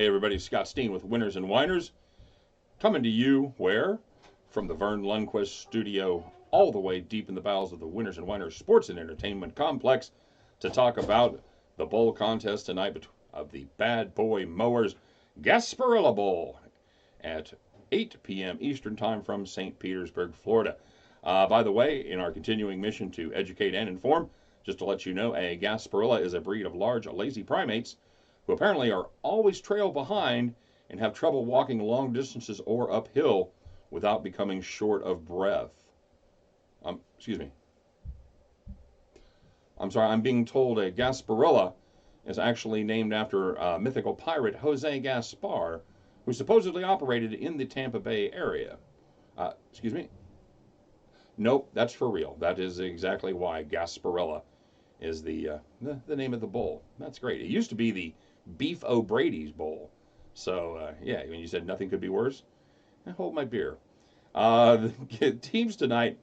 Hey everybody, Scott Steen with Winners and Winers, coming to you where? From the Vern Lundquist studio, all the way deep in the bowels of the Winners and Winers Sports and Entertainment Complex to talk about the bowl contest tonight of the Bad Boy Mowers Gasparilla Bowl at 8 p.m. Eastern Time from St. Petersburg, Florida. By the way, in our continuing mission to educate and inform, just to let you know, a Gasparilla is a breed of large, lazy primates who apparently are always trail behind and have trouble walking long distances or uphill without becoming short of breath. Excuse me. I'm sorry, I'm being told a Gasparilla is actually named after mythical pirate Jose Gaspar, who supposedly operated in the Tampa Bay area. Excuse me. Nope, that's for real. That is exactly why Gasparilla is the name of the bowl. That's great. It used to be the Beef O'Brady's Bowl. So, yeah, when you said nothing could be worse, I hold my beer. The teams tonight,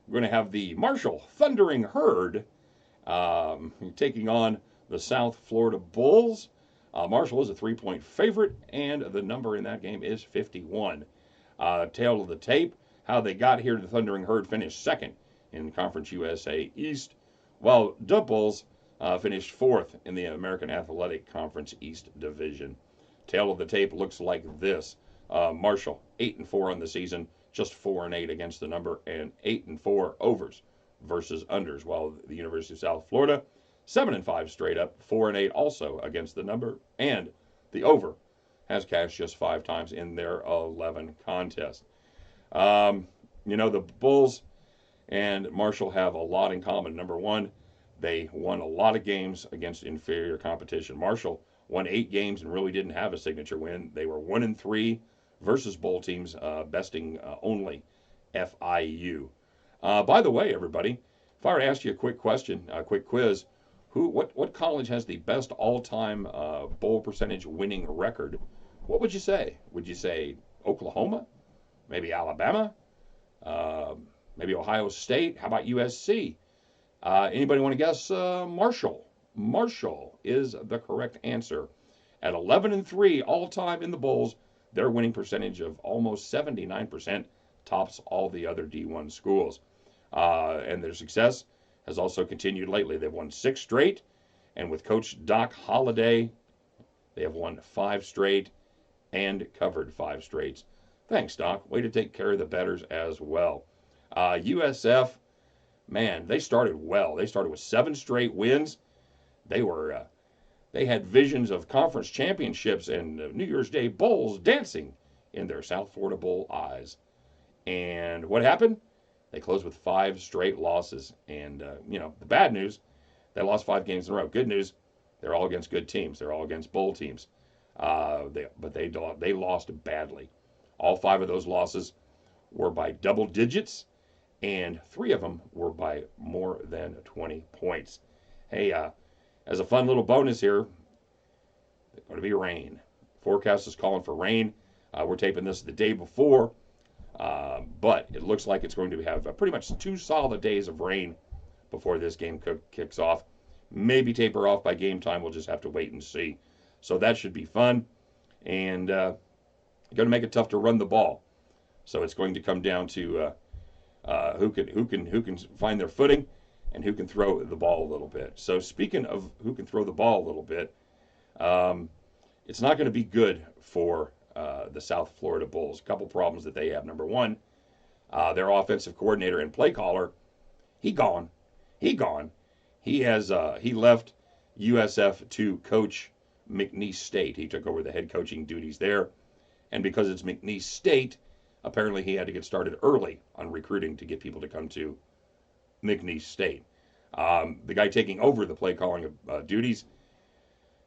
we're going to have the Marshall Thundering Herd taking on the South Florida Bulls. Marshall is a 3-point favorite, and the number in that game is 51. Tail of the tape, how they got here. The Thundering Herd finished second in Conference USA East, while the Bulls finished fourth in the American Athletic Conference East Division. Tail of the tape looks like this. Marshall, 8-4 on the season, just 4-8 against the number, and 8-4 overs versus unders, while the University of South Florida, 7-5 straight up, 4-8 also against the number, and the over has cashed just 5 times in their 11 contests. The Bulls and Marshall have a lot in common. Number one, they won a lot of games against inferior competition. Marshall won 8 games and really didn't have a signature win. They were 1-3 versus bowl teams, besting only FIU. By the way, everybody, if I were to ask you a quick question, a quick quiz, what college has the best all-time bowl percentage winning record? What would you say? Would you say Oklahoma? Maybe Alabama? Maybe Ohio State? How about USC? Anybody want to guess? Marshall. Marshall is the correct answer. At 11-3 all-time in the bowls, their winning percentage of almost 79% tops all the other D1 schools. And their success has also continued lately. They've won 6 straight, and with Coach Doc Holliday, they have won 5 straight and covered 5 straights. Thanks, Doc. Way to take care of the betters as well. USF, man, they started well. They started with 7 straight wins. They had visions of conference championships and New Year's Day bowls dancing in their South Florida Bowl eyes. And what happened? They closed with 5 straight losses. And, the bad news, they lost 5 games in a row. Good news, they're all against good teams. They're all against bowl teams. But they lost badly. All 5 of those losses were by double digits, and 3 of them were by more than 20 points. Hey, as a fun little bonus here, there's going to be rain. Forecast is calling for rain. We're taping this the day before, but it looks like it's going to have pretty much 2 solid days of rain before this game kicks off. Maybe taper off by game time. We'll just have to wait and see. So that should be fun, and going to make it tough to run the ball. So it's going to come down to who can find their footing and who can throw the ball a little bit. So speaking of who can throw the ball a little bit, it's not going to be good for the South Florida Bulls. A couple problems that they have. Number one, their offensive coordinator and play caller, he gone. He left USF to coach McNeese State. He took over the head coaching duties there, and because it's McNeese State, apparently he had to get started early on recruiting to get people to come to McNeese State. The guy taking over the play calling duties,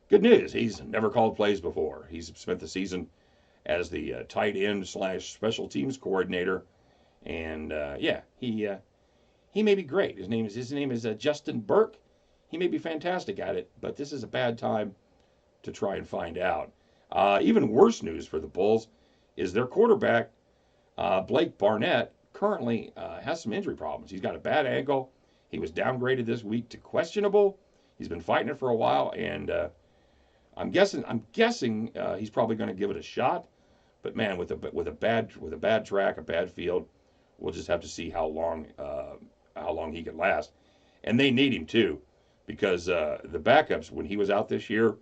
good news, he's never called plays before. He's spent the season as the tight end / special teams coordinator, and he may be great. His name is Justin Burke. He may be fantastic at it, but this is a bad time to try and find out. Even worse news for the Bulls is their quarterback, Blake Barnett, currently has some injury problems. He's got a bad ankle. He was downgraded this week to questionable. He's been fighting it for a while, and I'm guessing he's probably going to give it a shot. But man, with a bad track, a bad field, we'll just have to see how long he can last. And they need him too, because the backups when he was out this year,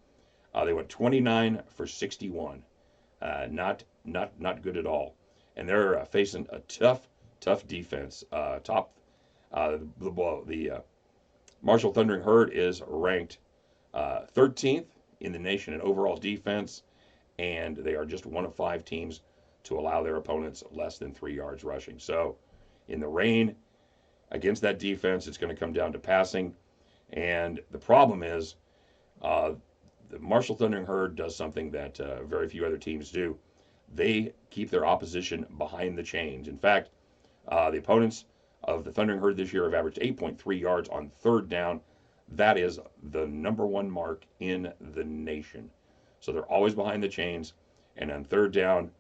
they went 29 for 61. Not good at all. And they're facing a tough defense. The Marshall Thundering Herd is ranked 13th in the nation in overall defense, and they are just one of 5 teams to allow their opponents less than 3 yards rushing. So, in the rain, against that defense, it's going to come down to passing. And the problem is, the Marshall Thundering Herd does something that very few other teams do. They keep their opposition behind the chains. In fact, the opponents of the Thundering Herd this year have averaged 8.3 yards on third down. That is the #1 mark in the nation. So they're always behind the chains. And on third down,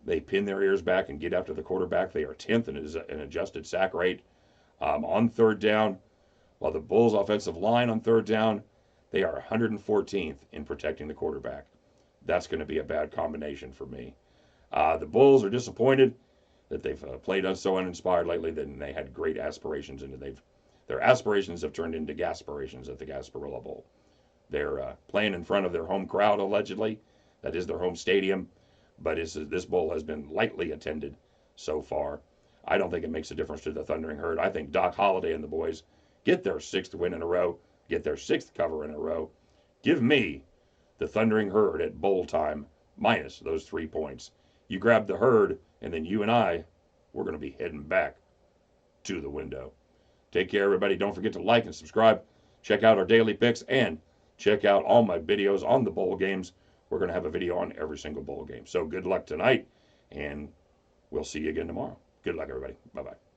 they pin their ears back and get after the quarterback. They are 10th in an adjusted sack rate. On third down, while the Bulls' offensive line on third down, they are 114th in protecting the quarterback. That's going to be a bad combination for me. The Bulls are disappointed that they've played us so uninspired lately. Then they had great aspirations, and their aspirations have turned into Gasparations at the Gasparilla Bowl. They're playing in front of their home crowd, allegedly. That is their home stadium. But this bowl has been lightly attended so far. I don't think it makes a difference to the Thundering Herd. I think Doc Holliday and the boys get their 6th win in a row, get their 6th cover in a row. Give me the Thundering Herd at bowl time, minus those 3 points. You grab the Herd, and then you and I, we're going to be heading back to the window. Take care, everybody. Don't forget to like and subscribe. Check out our daily picks, and check out all my videos on the bowl games. We're going to have a video on every single bowl game. So good luck tonight, and we'll see you again tomorrow. Good luck, everybody. Bye-bye.